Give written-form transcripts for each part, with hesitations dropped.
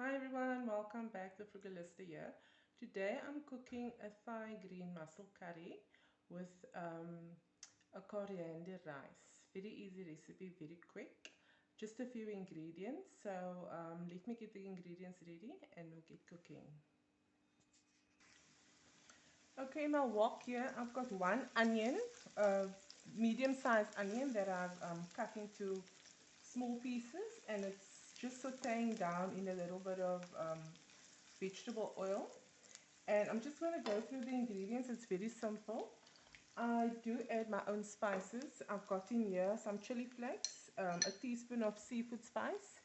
Hi everyone, welcome back to Frugalista here. Today I'm cooking a Thai green mussel curry with a coriander rice. Very easy recipe, very quick. Just a few ingredients. So let me get the ingredients ready and we'll get cooking. Okay, in my wok here I've got one onion, a medium-sized onion that I've cut into small pieces, and it's just sauteing down in a little bit of vegetable oil. And I'm just going to go through the ingredients. It's very simple. I do add my own spices. I've got in here some chili flakes, a teaspoon of seafood spice,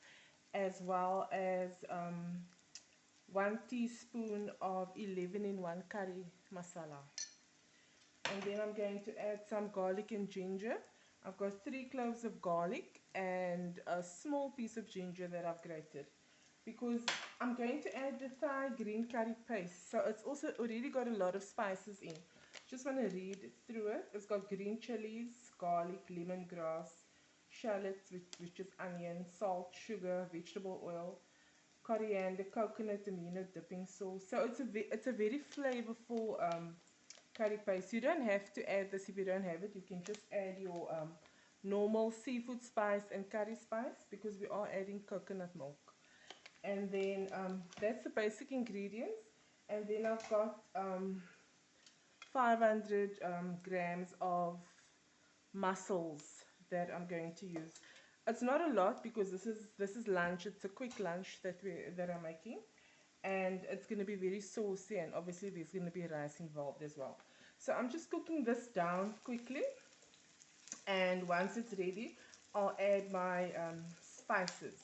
as well as 1 teaspoon of 11-in-1 curry masala. And then I'm going to add some garlic and ginger. I've got 3 cloves of garlic and a small piece of ginger that I've grated, because I'm going to add the Thai green curry paste, so it's also already got a lot of spices in. Just want to read through it. It's got green chilies, garlic, lemongrass, shallots, which is onion, salt, sugar, vegetable oil, coriander, coconut, amino dipping sauce. So it's a very flavorful curry paste. You don't have to add this if you don't have it. You can just add your normal seafood spice and curry spice, because we are adding coconut milk. And then that's the basic ingredients. And then I've got 500 grams of mussels that I'm going to use. It's not a lot because this is lunch. It's a quick lunch that I'm making, and it's going to be very saucy, and obviously there's going to be rice involved as well. So I'm just cooking this down quickly, and once it's ready I'll add my spices.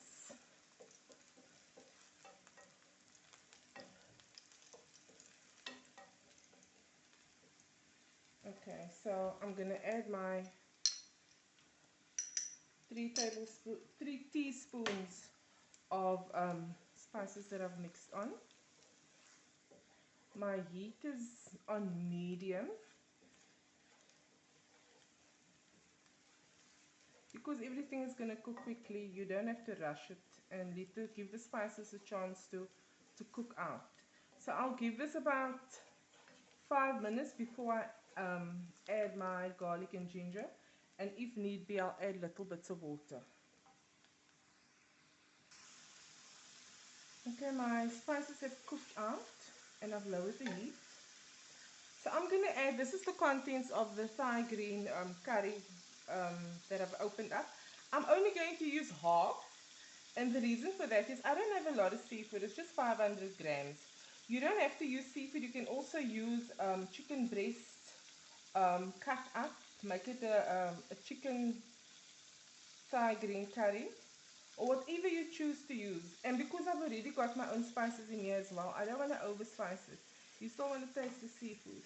Okay, so I'm going to add my 3 teaspoons of spices that I've mixed on. My heat is on medium, because everything is going to cook quickly. You don't have to rush it, and give the spices a chance to cook out. So I'll give this about 5 minutes before I add my garlic and ginger, and if need be I'll add little bits of water. Okay, my spices have cooked out and I've lowered the heat. So I'm going to add, this is the contents of the Thai green curry that I've opened up. I'm only going to use half, and the reason for that is I don't have a lot of seafood. It's just 500 grams. You don't have to use seafood. You can also use chicken breast cut up, make it a chicken Thai green curry, or whatever you choose to use. And because I've already got my own spices in here as well, I don't want to overspice it. You still want to taste the seafood.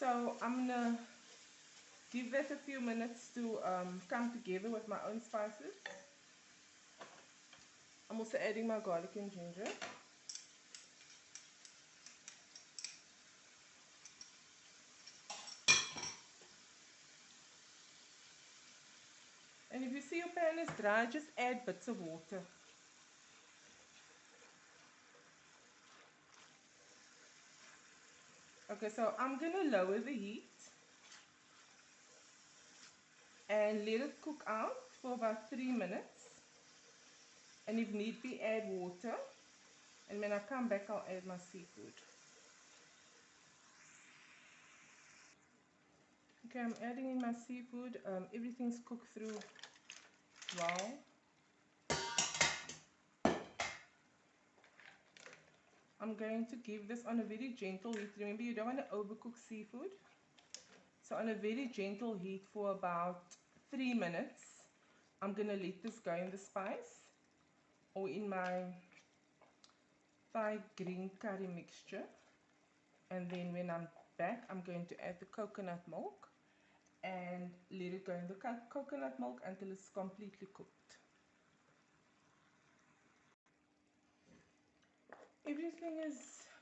So I'm going to give that a few minutes to come together with my own spices. I'm also adding my garlic and ginger. And if you see your pan is dry, just add bits of water. Okay, so I'm going to lower the heat and let it cook out for about 3 minutes. And if need be, add water. And when I come back, I'll add my seafood. Okay, I'm adding in my seafood. Everything's cooked through well. I'm going to give this on a very gentle heat. Remember, you don't want to overcook seafood. So on a very gentle heat for about 3 minutes, I'm going to let this go in the spice or in my Thai green curry mixture. And then when I'm back, I'm going to add the coconut milk and let it go in the coconut milk until it's completely cooked. Everything is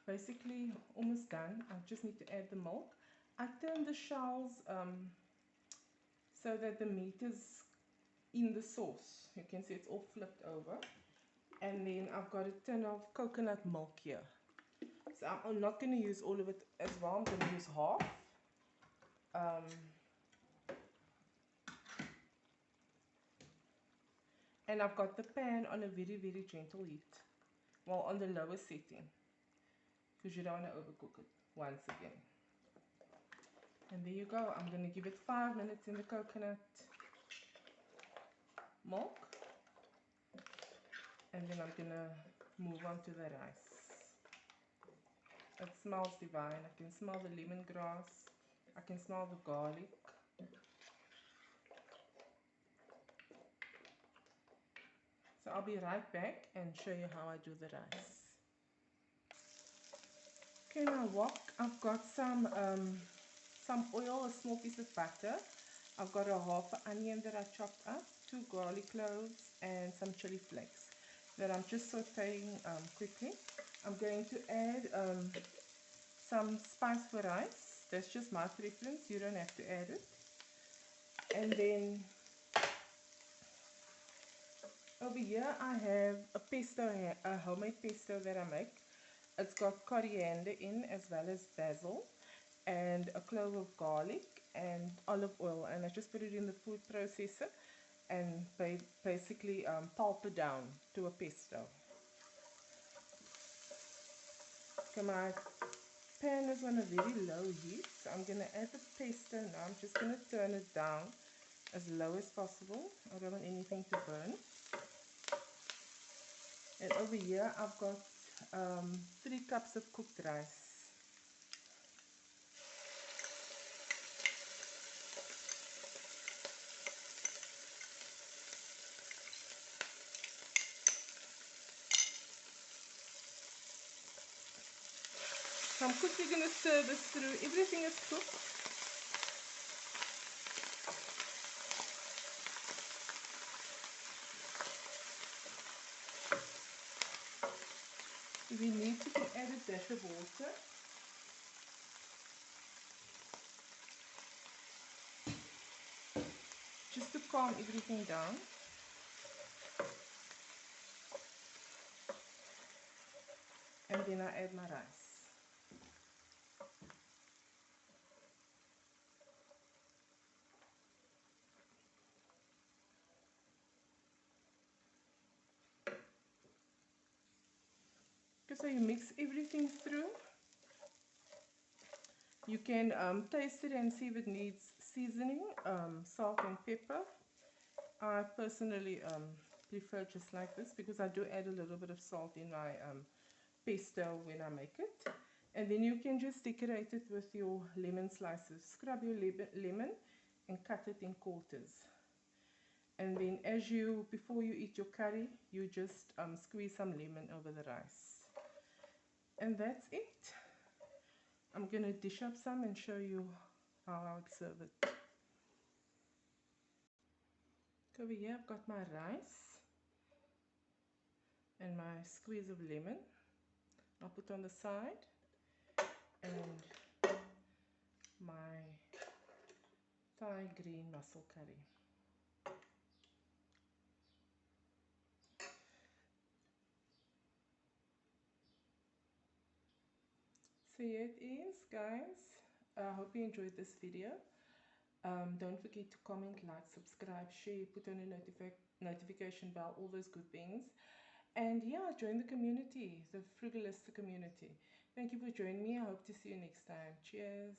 basically almost done. I just need to add the milk. I turn the shells so that the meat is in the sauce. You can see it's all flipped over. And then I've got a tin of coconut milk here. So I'm not going to use all of it as well. I'm going to use half. And I've got the pan on a very, very gentle heat. Well, on the lowest setting. Because you don't want to overcook it once again. And there you go. I'm going to give it 5 minutes in the coconut milk. And then I'm going to move on to the rice. It smells divine. I can smell the lemongrass. I can smell the garlic. So I'll be right back and show you how I do the rice. Okay, now I've got some oil, a small piece of butter. I've got a half an onion that I chopped up, 2 garlic cloves, and some chili flakes that I'm just sauteing quickly. I'm going to add some spice for rice. That's just my preference. You don't have to add it. And then over here I have a pesto, a homemade pesto that I make. It's got coriander in as well as basil and a clove of garlic and olive oil, and I just put it in the food processor and basically pulp it down to a pesto. Okay, my pan is on a very low heat, so I'm going to add the pesto now. I'm just going to turn it down as low as possible. I don't want anything to burn. And over here I've got 3 cups of cooked rice. So I'm quickly going to stir this through. Everything is cooked. If you need to, you can add a dash of water. Just to calm everything down. And then I add my rice. Okay, so you mix everything through. You can taste it and see if it needs seasoning, salt and pepper. I personally prefer just like this because I do add a little bit of salt in my pesto when I make it. And then you can just decorate it with your lemon slices. Scrub your lemon and cut it in quarters. And then before you eat your curry, you just squeeze some lemon over the rice. And that's it. I'm going to dish up some and show you how I would serve it. Over here I've got my rice and my squeeze of lemon. I'll put on the side, and my Thai green mussel curry. So here it is, guys. I hope you enjoyed this video. Don't forget to comment, like, subscribe, share, put on a notification bell, all those good things. And yeah, join the community, the Frugalista community. Thank you for joining me. I hope to see you next time. Cheers.